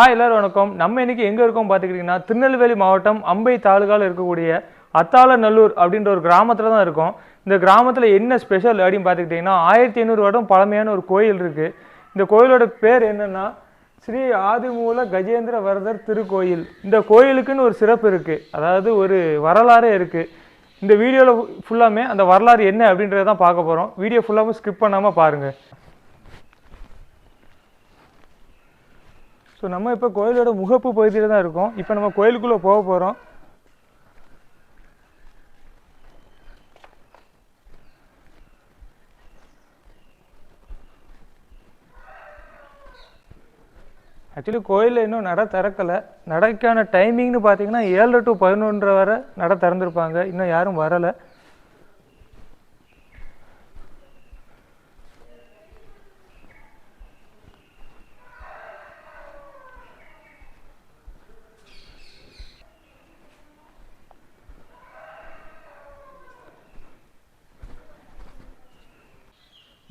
எல்லாரும் வணக்கம். நம்ம இன்னைக்கு எங்கே இருக்கோம் பார்த்துக்கிட்டிங்கன்னா, திருநெல்வேலி மாவட்டம் அம்பை தாலுகாவில் இருக்கக்கூடிய அத்தாளநல்லூர் அப்படின்ற ஒரு கிராமத்தில் தான் இருக்கோம். இந்த கிராமத்தில் என்ன ஸ்பெஷல் அப்படின்னு பார்த்துக்கிட்டிங்கன்னா, 1500 வருடம் பழமையான ஒரு கோயில் இருக்குது. இந்த கோயிலோட பேர் என்னென்னா ஸ்ரீ ஆதிமூல கஜேந்திர வரதர் திருக்கோயில். இந்த கோயிலுக்குன்னு ஒரு சிறப்பு இருக்குது, அதாவது ஒரு வரலாறே இருக்குது. இந்த வீடியோவில் ஃபுல்லாமே அந்த வரலாறு என்ன அப்படின்றத தான் பார்க்க போகிறோம். வீடியோ ஃபுல்லாகவும் ஸ்கிப் பண்ணாமல் பாருங்கள். ஸோ நம்ம இப்போ கோயிலோட முகப்பு பகுதியில் தான் இருக்கோம். இப்போ நம்ம கோயிலுக்குள்ளே போக போகிறோம். ஆக்சுவலி கோயிலில் இன்னும் நடை திறக்கலை. நடைக்கான டைமிங்னு பார்த்தீங்கன்னா 7 to 11 வரை நடை திறந்துருப்பாங்க. இன்னும் யாரும் வரலை.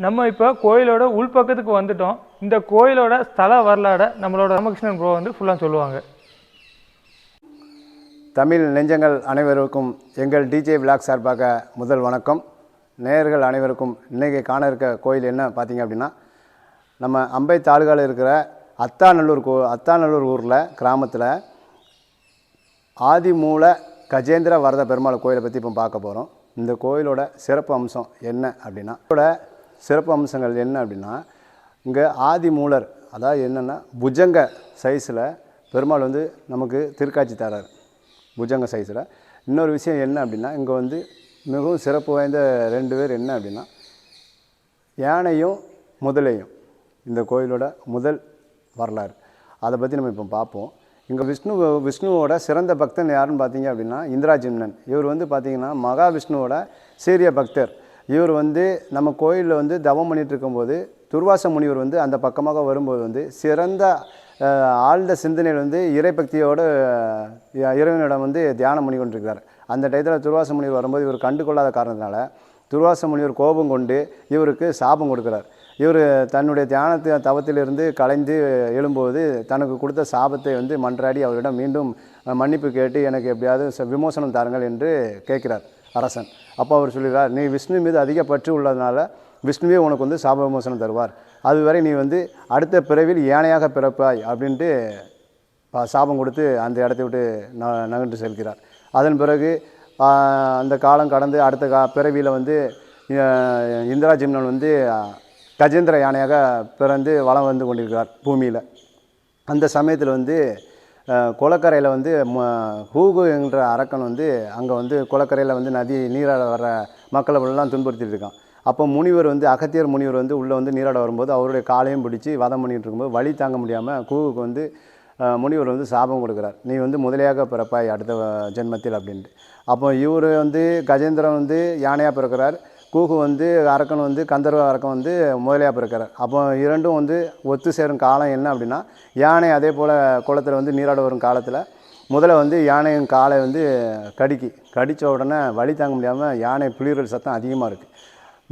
நம்ம இப்போ கோயிலோட உள்பக்கத்துக்கு வந்துட்டோம். இந்த கோயிலோட ஸ்தல வரலாறை நம்மளோட ராமகிருஷ்ணன் ப்ரோ வந்து ஃபுல்லாக சொல்லுவாங்க. தமிழ் நெஞ்சங்கள் அனைவருக்கும் எங்கள் டிஜே விலாக் சார்பாக முதல் வணக்கம். நேயர்கள் அனைவருக்கும் இன்றைக்கி காண இருக்க கோயில் என்ன பார்த்தீங்க அப்படின்னா, நம்ம அம்பை தாலுகாவில் இருக்கிற அத்தாநல்லூர் ஊரில் கிராமத்தில் ஆதிமூல கஜேந்திர வரத பெருமாள் கோயிலை பற்றி இப்போ பார்க்க போகிறோம். இந்த கோயிலோட சிறப்பு அம்சம் என்ன அப்படின்னா, சிறப்பு அம்சங்கள் என்ன அப்படின்னா, இங்கே ஆதிமூலர், அதாவது என்னென்னா புஜங்க சைஸில் பெருமாள் வந்து நமக்கு திருக்காட்சி தரார். புஜங்க சைஸில். இன்னொரு விஷயம் என்ன அப்படின்னா, இங்கே வந்து மிகவும் சிறப்பு வாய்ந்த 2 பேர் என்ன அப்படின்னா, யானையும் முதலையும். இந்த கோயிலோட முதல் வரலாறு அதை பற்றி நம்ம இப்போ பார்ப்போம். இங்கே விஷ்ணுவோட சிறந்த பக்தன் யாருன்னு பார்த்தீங்க அப்படின்னா இந்திராஜிம்னன். இவர் வந்து பார்த்திங்கன்னா மகாவிஷ்ணுவோட சீரிய பக்தர். இவர் வந்து நம்ம கோயிலில் வந்து தவம் பண்ணிகிட்டு இருக்கும்போது துர்வாச முனிவர் வந்து அந்த பக்கமாக வரும்போது வந்து சிறந்த ஆழ்ந்த சிந்தனையில் வந்து இறைபக்தியோடு இறைவனிடம் வந்து தியானம் பண்ணி கொண்டிருக்கிறார். அந்த டயத்தில் துர்வாச முனிவர் வரும்போது இவர் கண்டு கொள்ளாத காரணத்தினால துர்வாச முனிவர் கோபம் கொண்டு இவருக்கு சாபம் கொடுக்குறார். இவர் தன்னுடைய தவத்திலிருந்து கலைந்து எழும்போது தனக்கு கொடுத்த சாபத்தை வந்து மன்றாடி அவரிடம் மீண்டும் மன்னிப்பு கேட்டு எனக்கு எப்படியாவது விமோசனம் தாருங்கள் என்று கேட்கிறார் அரசன். அப்போ அவர் சொல்கிறார், நீ விஷ்ணு மீது அதிக பற்று உள்ளதுனால விஷ்ணுவே உனக்கு வந்து சாப விமோசனம் தருவார். அதுவரை நீ வந்து அடுத்த பிறவில் யானையாக பிறப்பாய் அப்படின்ட்டு சாபம் கொடுத்து அந்த இடத்தை விட்டு நகர்ந்து செல்கிறார். அதன் பிறகு அந்த காலம் கடந்து அடுத்த பிறவியில் வந்து இந்திராஜிம்னன் வந்து கஜேந்திர யானையாக பிறந்து வலம் வந்து கொண்டிருக்கிறார் பூமியில். அந்த சமயத்தில் வந்து குளக்கரையில் வந்து ஹூகு என்ற அரக்கன் வந்து அங்கே வந்து குளக்கரையில் வந்து நதி நீராட வர மக்களை எல்லாம் துன்புறுத்திட்டு இருக்கான். அப்போ முனிவர் வந்து அகத்தியர் முனிவர் வந்து உள்ளே வந்து நீராட வரும்போது அவருடைய காலையும் பிடிச்சி வதம் பண்ணிகிட்டு இருக்கும்போது வழி தாங்க முடியாமல் ஹூகுக்கு வந்து முனிவர் வந்து சாபம் கொடுக்குறார், நீ வந்து முதலையாக பிறப்பாய் அடுத்த ஜென்மத்தில் அப்படின்ட்டு. அப்போ இவர் வந்து கஜேந்திரன் வந்து யானையாக பிறக்கிறார், கூகு வந்து அரக்கன் வந்து கந்தர்வ அரக்கன் வந்து முதலையாக பிறக்கிறார். அப்போ இரண்டும் வந்து ஒத்து சேரும் காலம் என்ன அப்படின்னா, யானை அதே போல் குளத்தில் வந்து நீராட வரும் காலத்தில் முதல்ல வந்து யானையின் காலை வந்து கடித்த உடனே வழி தாங்க முடியாமல் யானை புலிகள் சத்தம் அதிகமாக இருக்குது.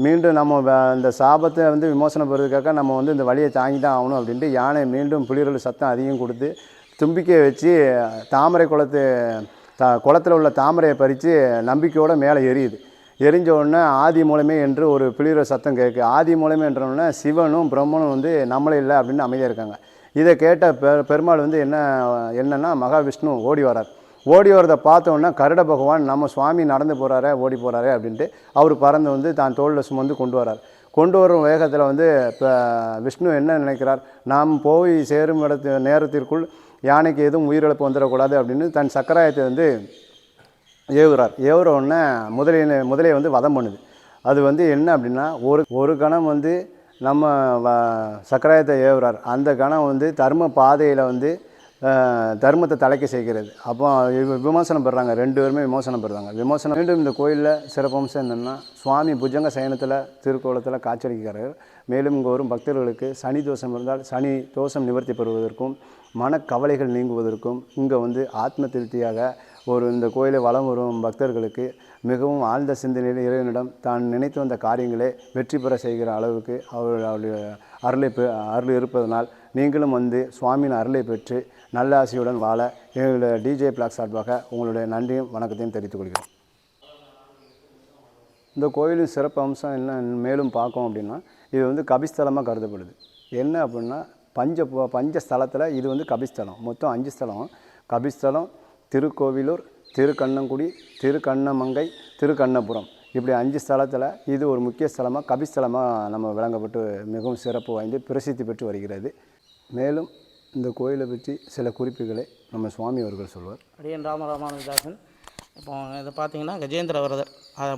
மீண்டும் நம்ம இந்த சாபத்தை வந்து விமோசனம் பெறுறதுக்காக நம்ம வந்து இந்த வழியை தாங்கி தான் ஆகணும் அப்படின்ட்டு யானை மீண்டும் புலிகள் சத்தம் அதிகம் கொடுத்து தும்பிக்கையை வச்சு தாமரை குளத்தில் உள்ள தாமரையை பறித்து நம்பிக்கையோடு மேலே எரியுது. எரிஞ்ச உடனே ஆதி மூலமே என்று ஒரு பிளிர சத்தம் கேட்கு. ஆதி மூலமே என்றவுடனே சிவனும் பிரம்மனும் வந்து நம்மளே இல்லை அப்படின்னு அமைதியாக இருக்காங்க. இதை கேட்ட பெருமாள் வந்து என்னன்னா மகாவிஷ்ணு ஓடி வரார். ஓடி வரதை பார்த்தோன்னா கருட பகவான் நம்ம சுவாமி நடந்து போகிறாரே ஓடி போகிறாரே அப்படின்ட்டு அவர் பறந்து வந்து தான் தோளில் சுமந்து கொண்டு வரும் வேகத்தில் வந்து இப்போ விஷ்ணு என்ன நினைக்கிறார், நாம் போய் சேரும் நேரத்திற்குள் யானைக்கு எதுவும் உயிரிழப்பு வந்துடக்கூடாது அப்படின்னு தன் சக்கராயத்தை வந்து ஏவுற உடனே முதலையை வந்து வதம் பண்ணுது. அது வந்து என்ன அப்படின்னா ஒரு கணம் வந்து நம்ம சக்கராயத்தை ஏவுறார். அந்த கணம் வந்து தர்ம பாதையில் வந்து தர்மத்தை தலைக்க செய்கிறது. அப்போ விமோசனம் பெறுறாங்க, 2 பேருமே விமோசனம் பெறுறாங்க. மீண்டும் இந்த கோயிலில் சிறப்பம்சம் என்னென்னா, சுவாமி புஜங்க சயனத்தில் திருக்கோலத்தில் காட்சியளிக்கிறார். மேலும் இங்கே வரும் பக்தர்களுக்கு சனி தோஷம் இருந்தால் சனி தோஷம் நிவர்த்தி பெறுவதற்கும் மனக்கவலைகள் நீங்குவதற்கும் இங்கே வந்து ஆத்ம திருப்தியாக இந்த கோயிலை வலம் வரும் பக்தர்களுக்கு மிகவும் ஆழ்ந்த சிந்தனையில் இறைவனிடம் தான் நினைத்து வந்த காரியங்களே வெற்றி பெற செய்கிற அளவுக்கு அவருடைய அருள் இருப்பதனால் நீங்களும் வந்து சுவாமியின் அருளை பெற்று நல்ல ஆசையுடன் வாழ எங்களுடைய டிஜே பிளாக் சார்பாக உங்களுடைய நன்றியும் வணக்கத்தையும் தெரிவித்துக் கொள்கிறேன். இந்த கோயிலின் சிறப்பு அம்சம் என்ன மேலும் பார்க்கோம் அப்படின்னா, இது வந்து கபிஸ்தலமாக கருதப்படுது. என்ன அப்படின்னா பஞ்ச ஸ்தலத்தில் இது வந்து கபிஸ்தலம். மொத்தம் 5 ஸ்தலம். கபிஸ்தலம், திருக்கோவிலூர், திருக்கண்ணங்குடி, திருக்கண்ணமங்கை, திருக்கண்ணபுரம், இப்படி 5 ஸ்தலத்தில் இது ஒரு முக்கிய ஸ்தலமாக கபிஸ்தலமாக நம்ம விளங்கப்பட்டு மிகவும் சிறப்பு வாய்ந்து பிரசித்தி பெற்று வருகிறது. மேலும் இந்த கோயிலை பற்றி சில குறிப்புகளை நம்ம சுவாமி அவர்கள் சொல்வார். அடியன் ராமராமானுஜதாசன். இப்போ இதை பார்த்தீங்கன்னா கஜேந்திர வரதர்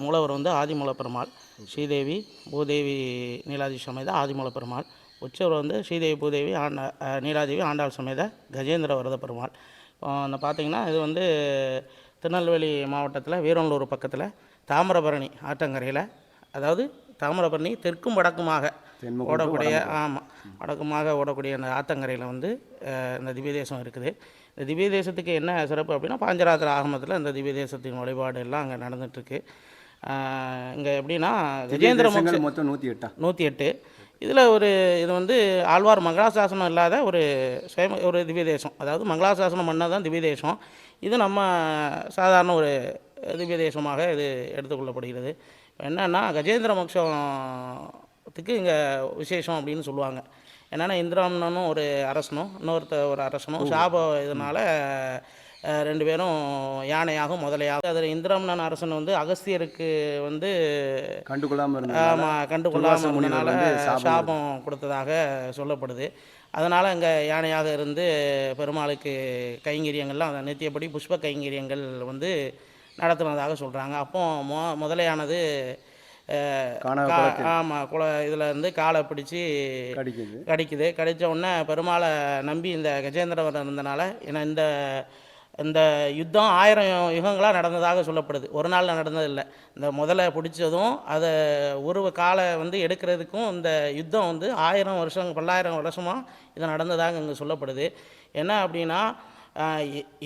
மூலவர் வந்து ஆதிமூல பெருமாள், ஸ்ரீதேவி பூதேவி நீலாதி சமேத ஆதிமூல பெருமாள், உற்சவர் வந்து ஸ்ரீதேவி பூதேவி நீலாதேவி ஆண்டாள் சமேத கஜேந்திர வரத பெருமாள். இப்போ பார்த்தீங்கன்னா இது வந்து திருநெல்வேலி மாவட்டத்தில் வீரநல்லூர் பக்கத்தில் தாமிரபரணி ஆற்றங்கரையில், அதாவது தாமிரபரணி தெற்கும் வடக்குமாக ஓடக்கூடிய வடக்குமாக ஓடக்கூடிய அந்த ஆற்றங்கரையில் வந்து இந்த திவ்ய தேசம் இருக்குது. இந்த திவ்ய தேசத்துக்கு என்ன சிறப்பு அப்படின்னா, பாஞ்சராத்திர ஆகமத்தில் இந்த திவ்ய தேசத்தின் வழிபாடு எல்லாம் அங்கே நடந்துகிட்ருக்கு. இங்கே எப்படின்னா கஜேந்திர மோட்சம் மொத்தம் 108. இதில் இது வந்து ஆழ்வார் மங்களாசாசனம் இல்லாத ஒரு திவ்ய தேசம், அதாவது மங்களாசாசனம் பண்ணால் தான் திவ்ய தேசம். இது நம்ம சாதாரண ஒரு திவ்ய தேசமாக இது எடுத்துக்கொள்ளப்படுகிறது. என்னென்னா கஜேந்திர மோட்சத்துக்கு இங்கே விசேஷம் அப்படின்னு சொல்லுவாங்க. என்னென்னா இந்திராம்னனும் ஒரு அரசனும் ஒரு அரசனும் சாபம் இதனால் 2 பேரும் யானையாகும் முதலையாகும். அதில் இந்திராம்னன் அரசன் வந்து அகஸ்தியருக்கு வந்து கண்டுகொள்ளாமல் இருந்தனால சாபம் கொடுத்ததாக சொல்லப்படுது. அதனால் அங்கே யானையாக இருந்து பெருமாளுக்கு கைங்கரியங்கள்லாம் நித்தியப்படி புஷ்ப கைங்கரியங்கள் வந்து நடத்துனதாக சொல்கிறாங்க. அப்போ முதலையானது இதில் இருந்து காலை பிடிச்சி கடித்த உடனே பெருமாளை நம்பி இந்த கஜேந்திரவரன் இருந்தனால, ஏன்னா இந்த யுத்தம் 1000 யுகங்களாக நடந்ததாக சொல்லப்படுது. ஒரு நாளில் நடந்ததில்லை. இந்த முதலை பிடிச்சதும் அதை காலை வந்து எடுக்கிறதுக்கும் இந்த யுத்தம் வந்து 1000 வருஷம் பல்லாயிரம் வருஷமாக இது நடந்ததாக இங்கே சொல்லப்படுது. என்ன அப்படின்னா,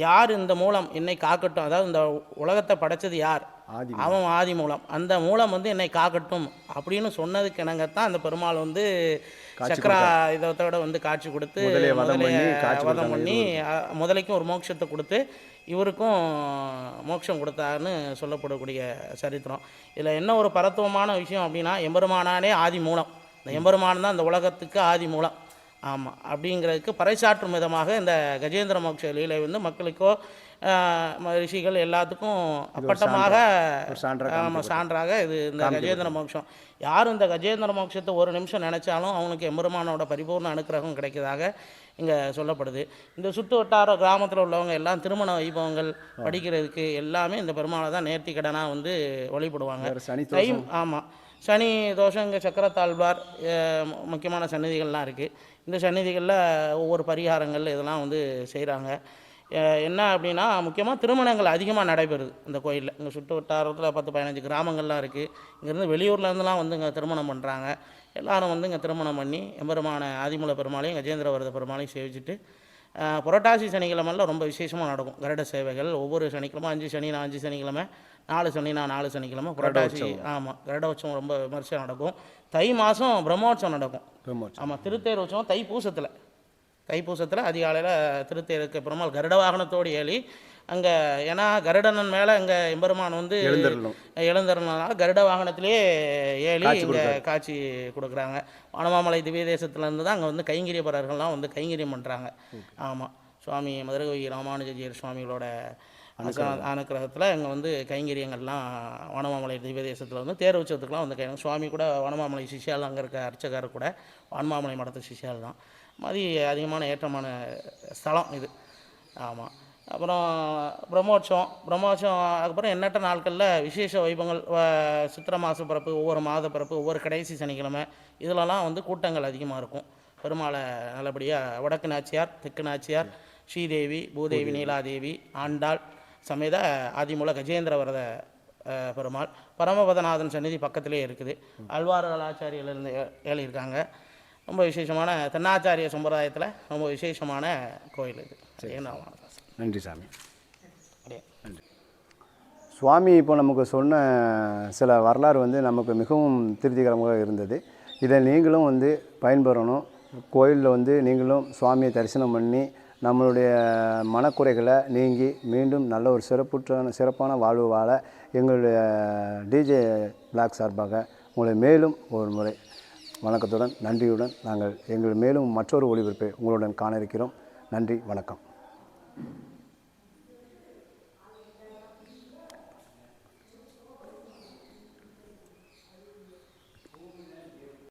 யார் இந்த மூலம் என்னை காக்கட்டும், அதாவது இந்த உலகத்தை படைச்சது யார், அவன் ஆதி மூலம், அந்த மூலம் வந்து என்னை காக்கட்டும் அப்படின்னு சொன்னதுக்கு இணங்கத்தான் அந்த பெருமாள் வந்து சக்கரா இதோட வந்து காட்சி கொடுத்து வதம் பண்ணி முதலைக்கும் ஒரு மோட்சத்தை கொடுத்து இவருக்கும் மோட்சம் கொடுத்தாருன்னு சொல்லப்படக்கூடிய சரித்திரம். இதில் என்ன ஒரு பரத்துவமான விஷயம் அப்படின்னா, எம்பெருமானானே ஆதி மூலம், இந்த எம்பெருமான் தான் இந்த உலகத்துக்கு ஆதி மூலம். ஆமாம், அப்படிங்கிறதுக்கு பறைசாற்றும் விதமாக இந்த கஜேந்திர மோட்ச லீலை வந்து மக்களுக்கோ ரிஷிகள் எல்லாத்துக்கும் அப்பட்டமாக சான்றாக இது இந்த கஜேந்திர மோட்சம். யாரும் இந்த கஜேந்திர மோட்சத்தை ஒரு நிமிஷம் நினச்சாலும் அவனுக்கு எம்பெருமானோட பரிபூர்ண அனுக்கிரகம் கிடைக்கிறதாக இங்கே சொல்லப்படுது. இந்த சுற்று வட்டார கிராமத்தில் உள்ளவங்க எல்லாம் திருமண வைபவங்கள் படிக்கிறதுக்கு எல்லாமே இந்த பெருமாளை தான் நேர்த்தி கடனாக வந்து வழிபடுவாங்க. ஆமாம், சனி தோஷம் இங்கே சக்கரத்தாழ்வார் முக்கியமான சந்நிதிகள்லாம் இருக்குது. இந்த சந்நிதிகளில் ஒவ்வொரு பரிகாரங்கள் இதெல்லாம் வந்து செய்கிறாங்க. என்ன அப்படின்னா, முக்கியமாக திருமணங்கள் அதிகமாக நடைபெறுது இந்த கோயிலில். இங்கே சுற்று வட்டாரத்தில் 10-15 கிராமங்கள்லாம் இருக்குது. இங்கேருந்து வெளியூர்லேருந்துலாம் வந்து இங்கே திருமணம் பண்ணுறாங்க. எல்லோரும் வந்து இங்கே திருமணம் பண்ணி எம்பெருமான ஆதிமூல பெருமாளையும் கஜேந்திர வரத பெருமாளையும் சேவிச்சுட்டு, புரட்டாசி சனிக்கிழமெல்லாம் ரொம்ப விசேஷமாக நடக்கும் கருட சேவைகள். ஒவ்வொரு சனிக்கிழமை 5 சனினா 5 சனிக்கிழமை, 4 சனினா 4 சனிக்கிழமை புரட்டாசி. ஆமாம், கருட உற்சவம் ரொம்ப விமர்சையாக நடக்கும். தை மாதம் பிரம்மோற்சவம் நடக்கும். ஆமாம், திருத்தேர் உற்சவம் தைப்பூசத்தில் அதிகாலையில் திருத்தேருக்கு பெருமாள் கருட வாகனத்தோடு ஏறி அங்கே, ஏன்னா கருடனன் மேலே இங்கே எம்பெருமான் வந்து எழுந்தருனால கருட வாகனத்திலேயே ஏறி இங்கே காட்சி கொடுக்குறாங்க. வனமாமலை திவ்ய தேசத்துலேருந்து தான் அங்கே வந்து கைங்கரியப்பரர்கள்லாம் வந்து கைங்கரியம் பண்ணுறாங்க. ஆமாம், சுவாமி மதுரகவி ராமானுஜர் சுவாமிகளோட அனுக்கிரகத்தில் இங்கே வந்து கைங்கரியங்கள்லாம் வனமாமலை திவ்ய தேசத்தில் வந்து தேர் உற்சவத்துக்குலாம் வந்து சுவாமி கூட வனமாமலை சிஷியால் அங்கே இருக்க அர்ச்சகர் கூட வனமாமலை மடத்து சிஷியால் தான். மாதிரி அதிகமான ஏற்றமான ஸ்தலம் இது. ஆமாம், அப்புறம் பிரம்மோற்சவம் அதுக்கப்புறம் எண்ணற்ற நாட்களில் விசேஷ வைபவங்கள், சித்திரை மாத பிறப்பு, ஒவ்வொரு மாத பிறப்பு, ஒவ்வொரு கடைசி சனிக்கிழமை இதிலலாம் வந்து கூட்டங்கள் அதிகமாக இருக்கும். பெருமாளை நல்லபடியாக வடக்கு நாச்சியார், தெற்கு நாச்சியார், ஸ்ரீதேவி பூதேவி நீலாதேவி ஆண்டாள் சமேத ஆதிமூல கஜேந்திர வரத பெருமாள், பரமபதநாதன் சந்நிதி பக்கத்திலே இருக்குது. அல்வார்கள் ஆச்சாரியர்லேருந்து ஏழியிருக்காங்க. ரொம்ப விசேஷமான தென்னாச்சாரிய சம்பிரதாயத்தில் ரொம்ப விசேஷமான கோயில் இது. நன்றி சாமி. நன்றி சுவாமி. இப்போ நமக்கு சொன்ன சில வரலாறு வந்து நமக்கு மிகவும் திருப்திகரமாக இருந்தது. இதை நீங்களும் வந்து பயன்பெறணும், கோயிலில் வந்து நீங்களும் சுவாமியை தரிசனம் பண்ணி நம்மளுடைய மனக்குறைகளை நீங்கி மீண்டும் நல்ல ஒரு சிறப்பான வாழ்வு வாழ எங்களுடைய டிஜே பிளாக் சார்பாக உங்களை மேலும் ஒரு முறை வணக்கத்துடன் நன்றியுடன் நாங்கள் மேலும் மற்றொரு ஒளிபரப்பை உங்களுடன் காண இருக்கிறோம். நன்றி, வணக்கம்.